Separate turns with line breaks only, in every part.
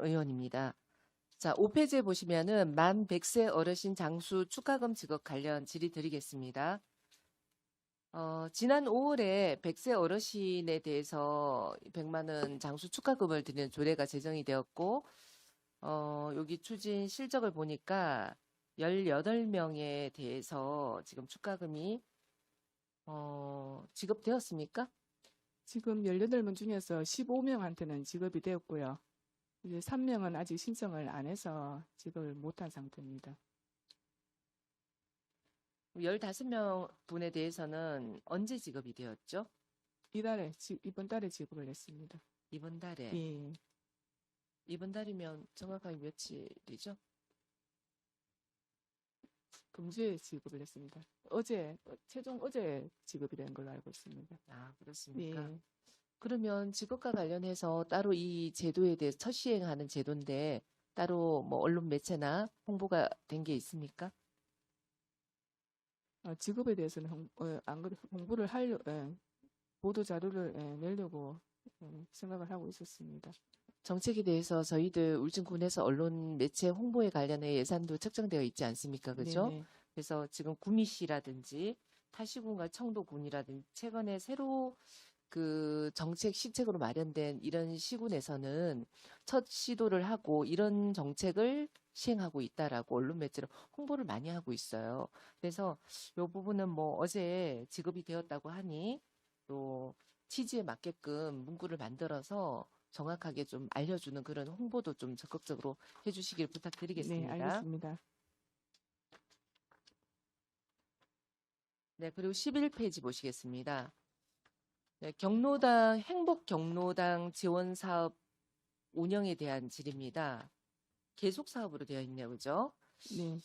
의원입니다. 자, 5페이지에 보시면은 만 100세 어르신 장수 축하금 지급 관련 질의 드리겠습니다. 지난 5월에 100세 어르신에 대해서 100만 원 장수 축하금을 드리는 조례가 제정이 되었고, 여기 추진 실적을 보니까 18명에 대해서 지금 축하금이 지급되었습니까?
지금 18명 중에서 15명한테는 지급이 되었고요. 이제 3명은 아직 신청을 안 해서 지급을 못한 상태입니다.
15명 분에 대해서는 언제 지급이 되었죠?
이번 달에 지급을 했습니다.
이번 달에.
예.
이번 달이면 정확하게 며칠이죠?
금주에 지급을 했습니다. 최종 어제 지급이 된 걸로 알고 있습니다.
아, 그렇습니까?
예.
그러면 지급과 관련해서 따로 이 제도에 대해서 첫 시행하는 제도인데 따로 뭐 언론 매체나 홍보가 된 게 있습니까?
지급에 대해서는 안 그래, 홍보를 보도 자료를 내려고 생각을 하고 있었습니다.
정책에 대해서 저희들 울진군에서 언론 매체 홍보에 관련해 예산도 책정되어 있지 않습니까? 그죠?
네네.
그래서 지금 구미시라든지 타시군과 청도군이라든지 최근에 새로 그 정책 시책으로 마련된 이런 시군에서는 첫 시도를 하고 이런 정책을 시행하고 있다라고 언론 매체로 홍보를 많이 하고 있어요. 그래서 이 부분은 뭐 어제 지급이 되었다고 하니 또 취지에 맞게끔 문구를 만들어서 정확하게 좀 알려주는 그런 홍보도 좀 적극적으로 해주시길
네,
부탁드리겠습니다.
알겠습니다.
네, 그리고 11페이지 보시겠습니다. 네, 행복 경로당 지원 사업 운영에 대한 질의입니다. 계속 사업으로 되어 있네요. 그죠?
네.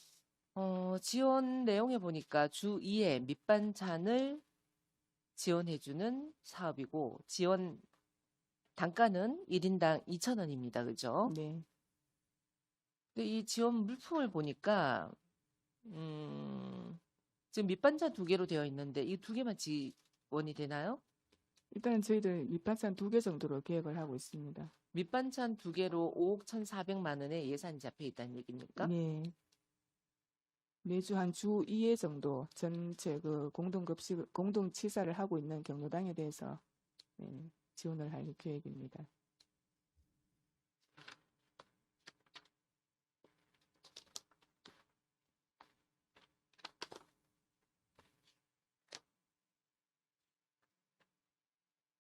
지원 내용에 보니까 주 2회 밑반찬을 지원해주는 사업이고, 지원 단가는 1인당 2,000원입니다. 그죠?
네.
근데 이 지원 물품을 보니까, 지금 밑반찬 2개로 되어 있는데, 이 2개만 지원이 되나요?
일단 저희들 밑반찬 2개 정도로 계획을 하고 있습니다.
밑반찬 2개로 5억 1,400만 원의 예산이 잡혀 있다는 얘기입니까?
네. 매주 한 주 2회 정도 전체 그 공동치사를 하고 있는 경로당에 대해서 지원을 할 계획입니다.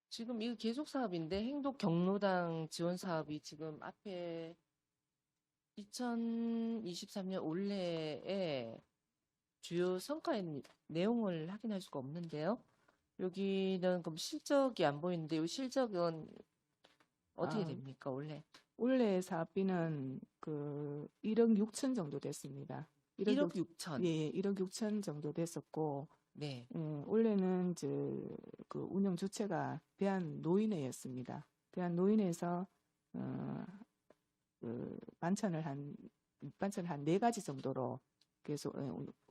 지금 이거 계속 사업인데 행동 경로당 지원 사업이 지금 앞에 2023년 올해의 주요 성과의 내용을 확인할 수가 없는데요. 여기는 그럼 실적이 안 보이는데 이 실적은 어떻게
아,
됩니까, 올해?
올해 사업비는 그 1억 6천 정도 됐습니다.
1억 6천.
예, 1억 6천 정도 됐었고,
네.
원래는 그 운영 주체가 대한노인회였습니다. 대한노인회에서 그 반찬을 한 4가지 정도로 계속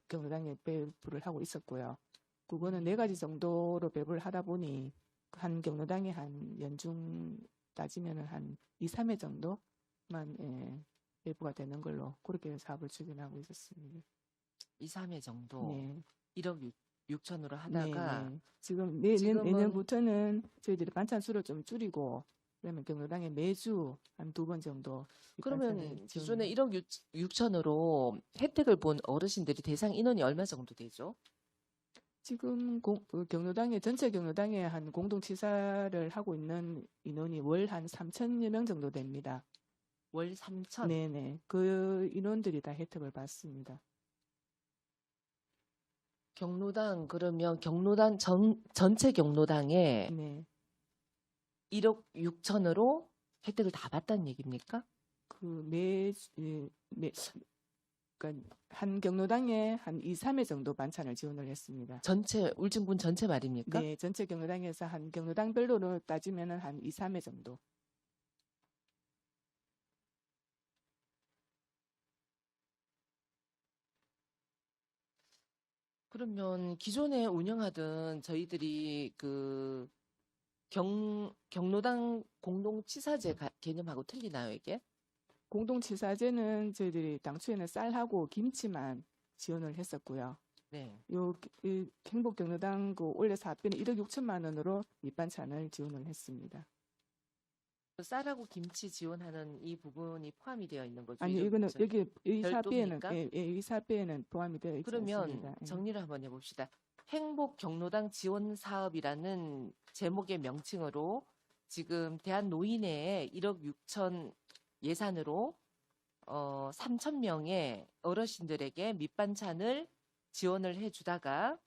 경로당에 배부를 하고 있었고요. 그거는 4가지 정도로 배부를 하다 보니 한 경로당에 한 연중 따지면은 한 2, 3회 정도만 배부가 되는 걸로 그렇게 사업을 추진하고 있었습니다.
2, 3회 정도.
네.
1억 6천으로
네,
하다가
네. 지금
지금은
내년부터는 저희들이 반찬 수를 좀 줄이고 그러면 경로당에 매주 한 2번 정도 이 반찬을
그러면 기존에 1억 6천으로 혜택을 본 어르신들이 대상 인원이 얼마 정도 되죠?
지금 전체 경로당에 한 공동치사를 하고 있는 인원이 월 한 3천여 명 정도 됩니다.
월 3천.
네네. 그 인원들이 다 혜택을 받습니다.
그러면 전체 경로당에
네.
1억 6천으로 혜택을 다 받다는 얘기입니까?
그러니까 한 경로당에 한 2, 3회 정도 반찬을 지원을 했습니다.
울진군 전체 말입니까?
네, 전체 경로당에서 한 경로당별로 따지면은 한 2, 3회 정도.
그러면 기존에 운영하던 저희들이 그 경로당 공동치사제 개념하고 틀리나요, 이게?
공동치사제는 저희들이 당초에는 쌀하고 김치만 지원을 했었고요.
네.
이 행복경로당 그 올해 사업비는 1억 6천만 원으로 밑반찬을 지원을 했습니다.
쌀하고 김치 지원하는 이 부분이 포함이 되어 있는 거죠.
아니
이런
이거는
저-
여기 이 사업비에는
별도입니까?
이 사업비에는 포함이 되어 있지
그러면
않습니다. 예.
정리를 한번 해봅시다. 행복경로당 지원 사업이라는 제목의 명칭으로 지금 대한노인회에 1억 6천 예산으로 3천 명의 어르신들에게 밑반찬을 지원을 해주다가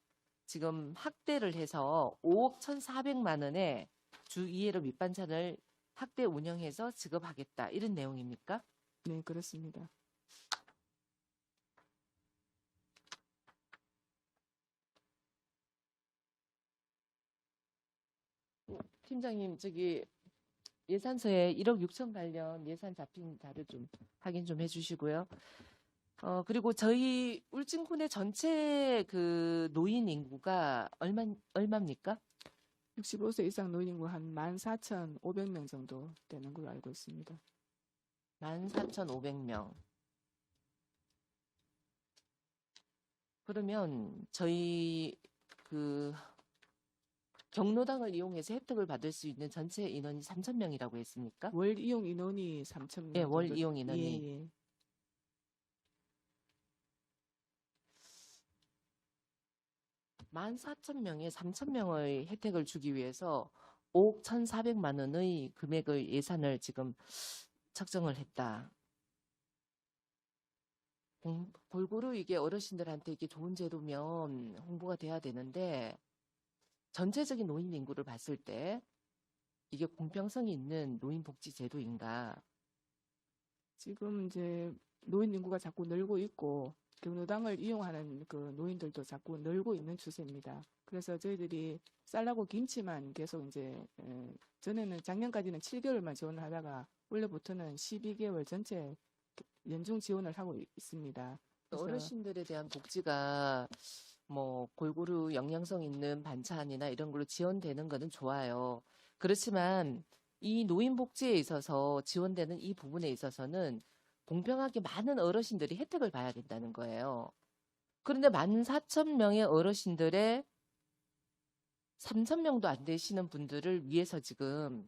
지금 확대를 해서 5억 1,400만 원에 주 2회로 밑반찬을 확대 운영해서 지급하겠다. 이런 내용입니까?
네, 그렇습니다.
팀장님, 저기 예산서에 1억 6천 관련 예산 잡힌 자료 좀 확인 좀 해주시고요. 그리고 저희 울진군의 전체 그 노인 인구가 얼마입니까?
65세 이상 노인 인구 한 14,500명 정도 되는 걸로 알고 있습니다.
14,500명. 그러면 저희 그 경로당을 이용해서 혜택을 받을 수 있는 전체 인원이 3,000명이라고 했습니까?
월 이용 인원이 3,000명
예, 월
정도.
이용 인원이.
예, 예.
14,000명에 3,000명의 혜택을 주기 위해서 5억 1,400만 원의 금액의 예산을 지금 책정을 했다. 골고루 이게 어르신들한테 이게 좋은 제도면 홍보가 돼야 되는데 전체적인 노인 인구를 봤을 때 이게 공평성이 있는 노인복지 제도인가?
지금 이제 노인 인구가 자꾸 늘고 있고 경로당을 이용하는 그 노인들도 자꾸 늘고 있는 추세입니다. 그래서 저희들이 쌀하고 김치만 계속 이제 전에는 작년까지는 7개월만 지원을 하다가 올해부터는 12개월 전체 연중 지원을 하고 있습니다. 그래서
어르신들에 대한 복지가 뭐 골고루 영양성 있는 반찬이나 이런 걸로 지원되는 거는 좋아요. 그렇지만 이 노인복지에 있어서 지원되는 이 부분에 있어서는 공평하게 많은 어르신들이 혜택을 봐야 된다는 거예요. 그런데 14,000명의 어르신들의 3,000명도 안 되시는 분들을 위해서 지금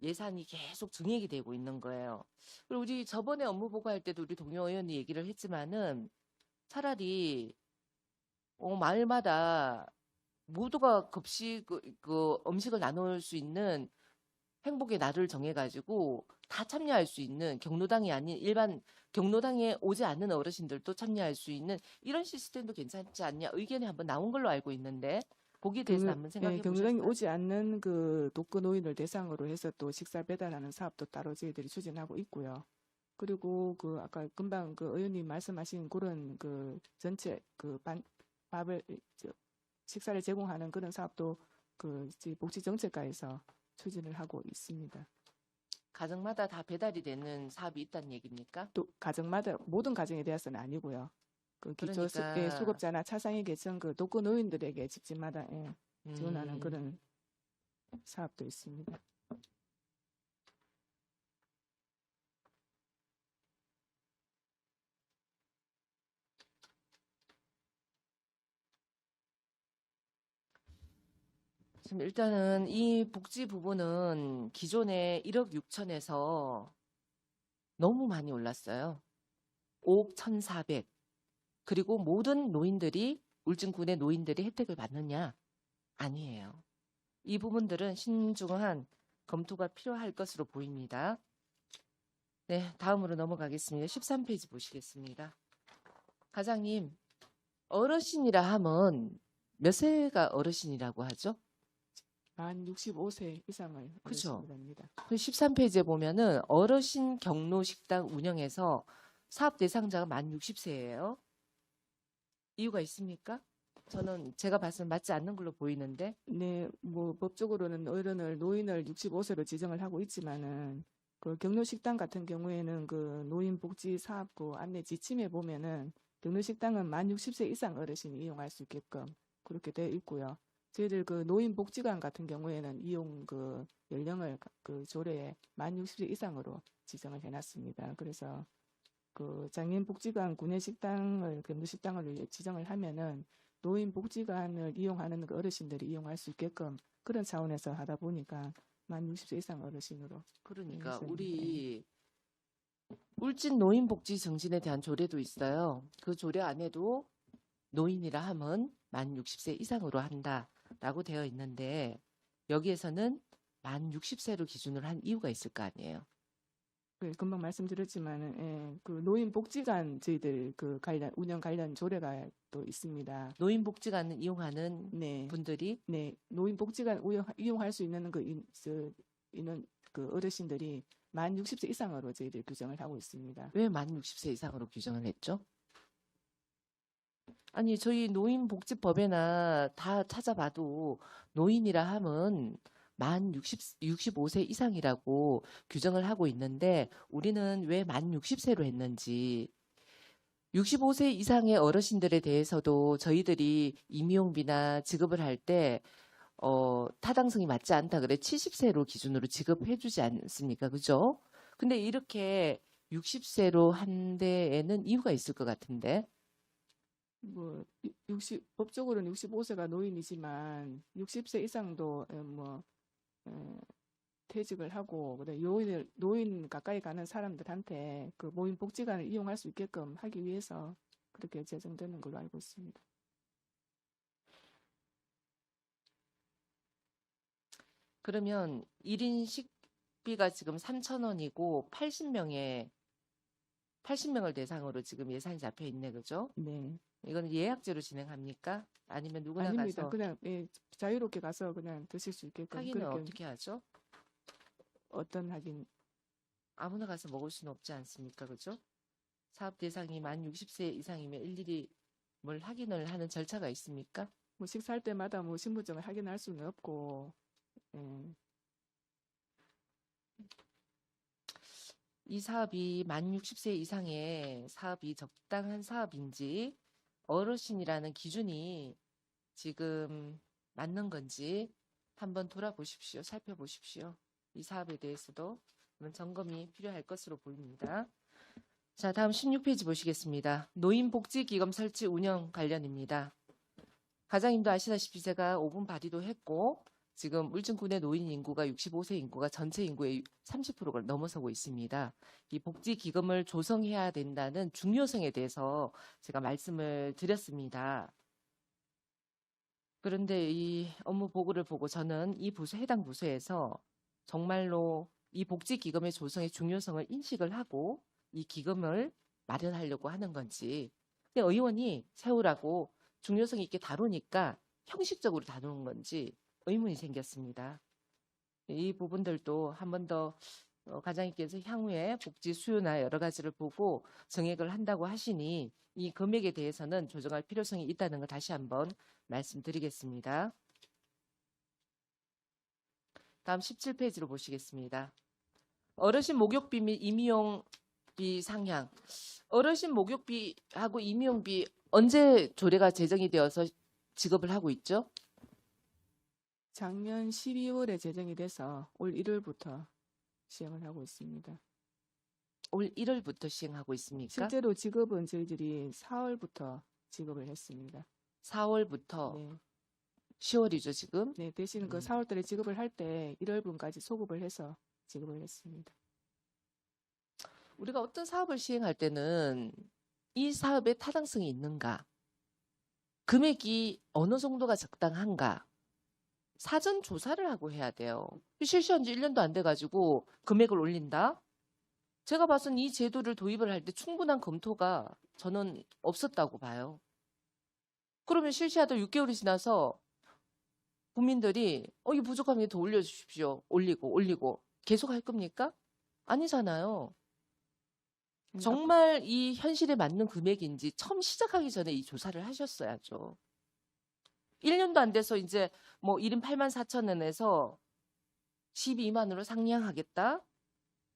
예산이 계속 증액이 되고 있는 거예요. 그리고 우리 저번에 업무 보고할 때도 우리 동료 의원이 얘기를 했지만은 차라리 마을마다 모두가 급식 그 음식을 나눌 수 있는 행복의 날을 정해가지고 다 참여할 수 있는 경로당이 아닌 일반 경로당에 오지 않는 어르신들도 참여할 수 있는 이런 시스템도 괜찮지 않냐 의견이 한번 나온 걸로 알고 있는데 거기에 대해서 한번 생각해
경로당에
보셨어요?
오지 않는 그 독거 노인을 대상으로 해서 또 식사 배달하는 사업도 따로 저희들이 추진하고 있고요. 그리고 그 아까 금방 그 의원님 말씀하신 그런 그 전체 그 밥을 식사를 제공하는 그런 사업도 그 복지정책과에서 추진을 하고 있습니다.
가정마다 다 배달이 되는 사업이 있다는 얘기입니까?
또 가정마다 모든 가정에 대해서는 아니고요. 그 기초
그러니까
수급자나 차상위 계층 그 독거 노인들에게 집집마다 지원하는
음,
그런 사업도 있습니다.
지금 일단은 이 복지 부분은 기존에 1억 6천에서 너무 많이 올랐어요. 5억 1,400. 그리고 모든 노인들이 울진군의 노인들이 혜택을 받느냐? 아니에요. 이 부분들은 신중한 검토가 필요할 것으로 보입니다. 네, 다음으로 넘어가겠습니다. 13페이지 보시겠습니다. 과장님, 어르신이라 하면 몇 세가 어르신이라고 하죠?
만 65세 이상을
그죠.
어르신이랍니다.
13페이지에 보면은 어르신 경로 식당 운영에서 사업 대상자가 만 60세예요. 이유가 있습니까? 저는 제가 봐서는 맞지 않는 걸로 보이는데.
네, 뭐 법적으로는 노인을 65세로 지정을 하고 있지만은 그 경로식당 같은 경우에는 그 노인복지 사업부 안내 지침에 보면은 경로식당은 만 60세 이상 어르신이 이용할 수 있게끔 그렇게 되어 있고요. 저희들 그 노인복지관 같은 경우에는 이용 그 연령을 그 조례에 만 60세 이상으로 지정을 해놨습니다. 그래서 그 장애인복지관 구내식당을 경로식당을 지정을 하면은 노인복지관을 이용하는 그 어르신들이 이용할 수 있게끔 그런 차원에서 하다 보니까 만 60세 이상 어르신으로
그러니까
했습니다.
우리 울진 노인복지 정진에 대한 조례도 있어요. 그 조례 안에도 노인이라 함은 만 60세 이상으로 한다라고 되어 있는데 여기에서는 만 60세로 기준으로 한 이유가 있을 거 아니에요.
그 금방 말씀드렸지만은 예, 그 노인복지관 저희들 그 관련 운영 관련 조례가 또 있습니다.
노인복지관을 이용하는
네,
분들이
네, 노인복지관 이용할 수 있는 있는 그 어르신들이 만 60세 이상으로 저희들 규정을 하고 있습니다.
왜 만 60세 이상으로 규정을 했죠? 아니, 저희 노인복지법에나 다 찾아봐도 노인이라 함은 만 65세 이상이라고 규정을 하고 있는데 우리는 왜 만 60세로 했는지 65세 이상의 어르신들에 대해서도 저희들이 임용비나 지급을 할 때 타당성이 맞지 않다 그래 70세로 기준으로 지급해 주지 않습니까? 그죠? 근데 이렇게 60세로 한 데에는 이유가 있을 것 같은데
뭐 60법적으로는 65세가 노인이지만 60세 이상도 퇴직을 하고 그다음에 노인 가까이 가는 사람들한테 그 노인복지관을 이용할 수 있게끔 하기 위해서 그렇게 제정되는 걸로 알고 있습니다.
그러면 1인 식비가 지금 3,000원이고 80명을 대상으로 지금 예산이 잡혀 있네. 그죠?
네.
이건 예약제로 진행합니까? 아니면 누구나
아닙니다.
가서
그냥 예, 자유롭게 가서 그냥 드실 수 있게끔
확인을
그렇게
어떻게 하죠?
어떤 확인
아무나 가서 먹을 수는 없지 않습니까? 그죠? 사업 대상이 만 60세 이상이면 일일이 뭘 확인을 하는 절차가 있습니까?
뭐 식사할 때마다 뭐 신분증을 확인할 수는 없고 예.
이 사업이 만 60세 이상의 사업이 적당한 사업인지 어르신이라는 기준이 지금 맞는 건지 한번 돌아보십시오. 살펴보십시오. 이 사업에 대해서도 그런 점검이 필요할 것으로 보입니다. 자, 다음 16페이지 보시겠습니다. 노인복지기금 설치 운영 관련입니다. 과장님도 아시다시피 제가 5분 발의도 했고 지금 울진군의 노인 인구가 65세 인구가 전체 인구의 30%가 넘어서고 있습니다. 이 복지기금을 조성해야 된다는 중요성에 대해서 제가 말씀을 드렸습니다. 그런데 이 업무 보고를 보고 저는 이 부서 해당 부서에서 정말로 이 복지기금의 조성의 중요성을 인식을 하고 이 기금을 마련하려고 하는 건지 근데 의원이 세우라고 중요성 있게 다루니까 형식적으로 다루는 건지 의문이 생겼습니다. 이 부분들도 한 번 더 과장님께서 향후에 복지 수요나 여러 가지를 보고 정액을 한다고 하시니 이 금액에 대해서는 조정할 필요성이 있다는 걸 다시 한번 말씀드리겠습니다. 다음 17페이지로 보시겠습니다. 어르신 목욕비 및 임용비 상향. 어르신 목욕비하고 임용비 언제 조례가 제정이 되어서 지급을 하고 있죠?
작년 12월에 제정이 돼서 올 1월부터 시행을 하고 있습니다.
올 1월부터 시행하고 있습니까?
실제로 지급은 저희들이 4월부터 지급을 했습니다.
4월부터
네.
10월이죠, 지금?
네, 대신 그 4월달에 지급을 할 때 1월분까지 소급을 해서 지급을 했습니다.
우리가 어떤 사업을 시행할 때는 이 사업에 타당성이 있는가? 금액이 어느 정도가 적당한가? 사전 조사를 하고 해야 돼요. 실시한 지 1년도 안 돼가지고 금액을 올린다? 제가 봐서는 이 제도를 도입을 할 때 충분한 검토가 저는 없었다고 봐요. 그러면 실시하다 6개월이 지나서 국민들이 이거 부족하면 더 올려주십시오. 올리고 계속 할 겁니까? 아니잖아요. 정말 이 현실에 맞는 금액인지 처음 시작하기 전에 이 조사를 하셨어야죠. 1년도 안 돼서 이제 뭐 1인 84,000원에서 12만으로 상향하겠다?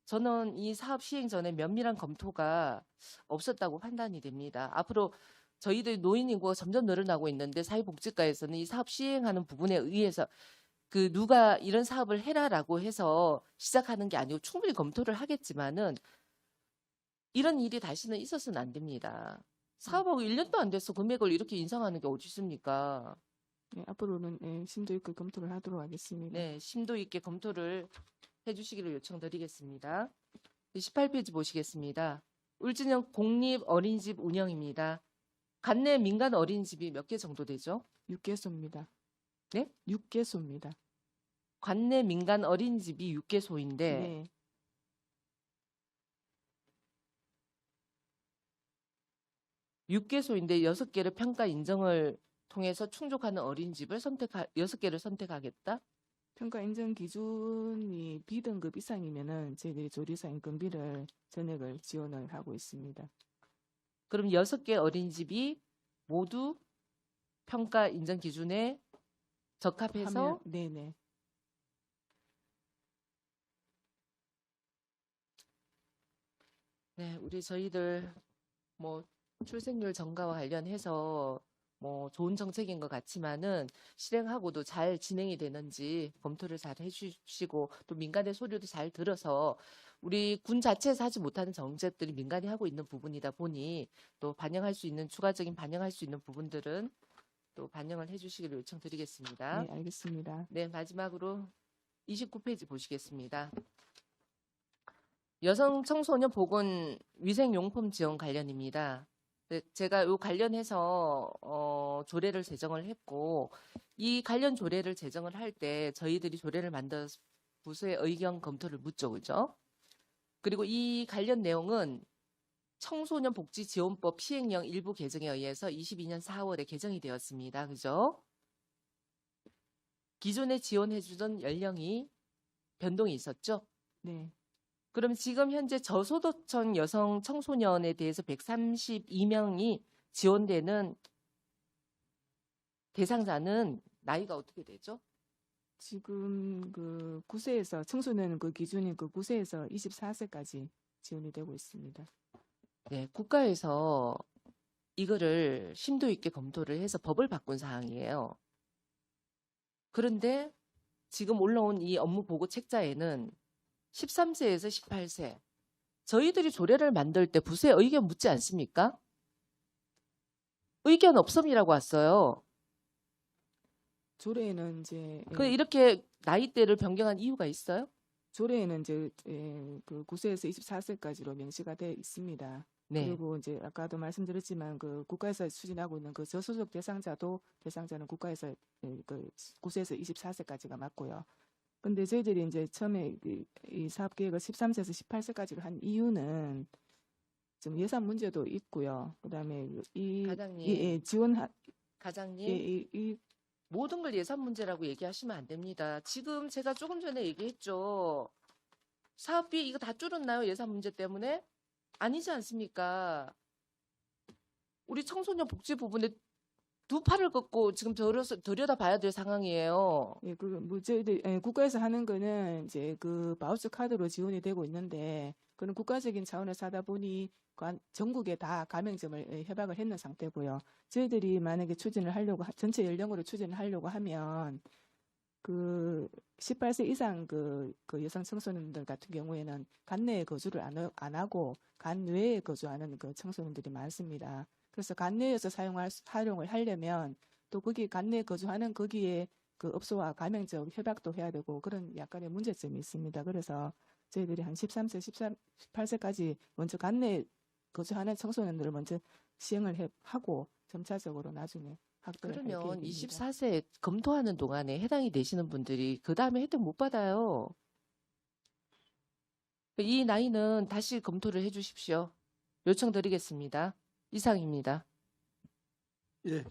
저는 이 사업 시행 전에 면밀한 검토가 없었다고 판단이 됩니다. 앞으로 저희들 노인 인구가 점점 늘어나고 있는데 사회복지과에서는 이 사업 시행하는 부분에 의해서 그 누가 이런 사업을 해라라고 해서 시작하는 게 아니고 충분히 검토를 하겠지만은 이런 일이 다시는 있어서는 안 됩니다. 사업하고 1년도 안 돼서 금액을 이렇게 인상하는 게 어디 있습니까?
네, 앞으로는 심도 있게 검토를 하도록 하겠습니다.
네, 심도 있게 검토를 해주시기를 요청드리겠습니다. 18페이지 보시겠습니다. 울진형 공립 어린이집 운영입니다. 관내 민간 어린이집이 몇 개 정도 되죠?
6개소입니다.
네?
6개소입니다.
관내 민간 어린이집이 6개소인데
네.
6개소인데 6개를 평가 인정을 통해서 충족하는 어린이집을 6개를 선택하겠다?
평가 인정 기준이 B등급 이상이면은 저희들이 조리사 인건비를 전액을 지원을 하고 있습니다.
그럼 6개 어린이집이 모두 평가 인정 기준에 적합해서
네네.
네, 저희들 뭐 출생률 증가와 관련해서 뭐 좋은 정책인 것 같지만은 실행하고도 잘 진행이 되는지 검토를 잘 해주시고 또 민간의 소리도 잘 들어서 우리 군 자체에서 하지 못하는 정책들이 민간이 하고 있는 부분이다 보니 또 반영할 수 있는 추가적인 반영할 수 있는 부분들은 또 반영을 해주시기를 요청드리겠습니다.
네, 알겠습니다.
네, 마지막으로 29페이지 보시겠습니다. 여성 청소년 보건 위생용품 지원 관련입니다. 네, 제가 이 관련해서 조례를 제정을 했고 이 관련 조례를 제정을 할 때 저희들이 조례를 만들어서 부서의 의견 검토를 묻죠, 그죠? 그리고 이 관련 내용은 청소년 복지 지원법 시행령 일부 개정에 의해서 22년 4월에 개정이 되었습니다, 그죠? 기존에 지원해주던 연령이 변동이 있었죠?
네.
그럼 지금 현재 저소득층 여성 청소년에 대해서 132명이 지원되는 대상자는 나이가 어떻게 되죠?
지금 그 9세에서 청소년 그 기준인 그 9세에서 24세까지 지원이 되고 있습니다.
네, 국가에서 이거를 심도 있게 검토를 해서 법을 바꾼 사항이에요. 그런데 지금 올라온 이 업무 보고 책자에는 13세에서 18세. 저희들이 조례를 만들 때 부서에 의견 묻지 않습니까? 의견 없음이라고 왔어요.
조례에는 이제
이렇게 나이대를 변경한 이유가 있어요?
조례에는 이제 그 9세에서 24세까지로 명시가 되어 있습니다.
네.
그리고 이제 아까도 말씀드렸지만 그 국가에서 추진하고 있는 그 저소득 대상자는 국가에서 그 9세에서 24세까지가 맞고요. 근데 저희들이 이제 처음에 이 사업 계획을 13세에서 18세까지로 한 이유는 좀 예산 문제도 있고요. 그다음에
과장님.
지원
과장님. 모든 걸 예산 문제라고 얘기하시면 안 됩니다. 지금 제가 조금 전에 얘기했죠. 사업비 이거 다 줄었나요? 예산 문제 때문에? 아니지 않습니까? 우리 청소년 복지 부분에 두 팔을 긋고 지금 들여다봐야 될 상황이에요.
예, 뭐 저희들 국가에서 하는 거는 이제 그 바우처 카드로 지원이 되고 있는데 그런 국가적인 차원에서 하다 보니 전국에 다 가맹점을 협약을 했는 상태고요. 저희들이 만약에 전체 연령으로 추진을 하려고 하면 그 18세 이상 그 여성 청소년들 같은 경우에는 간 내에 거주를 안 하고 간 외에 거주하는 그 청소년들이 많습니다. 그래서 간 내에서 활용을 하려면 또 거기 간 내에 거주하는 거기에 그 업소와 가맹점 협약도 해야 되고 그런 약간의 문제점이 있습니다. 그래서 저희들이 한 13세, 18세까지 먼저 간 내에 거주하는 청소년들을 먼저 시행을 하고 점차적으로 나중에 확대를 할
그러면
계획입니다.
24세 검토하는 동안에 해당이 되시는 분들이 그 다음에 혜택 못 받아요. 이 나이는 다시 검토를 해주십시오. 요청드리겠습니다. 이상입니다.
예,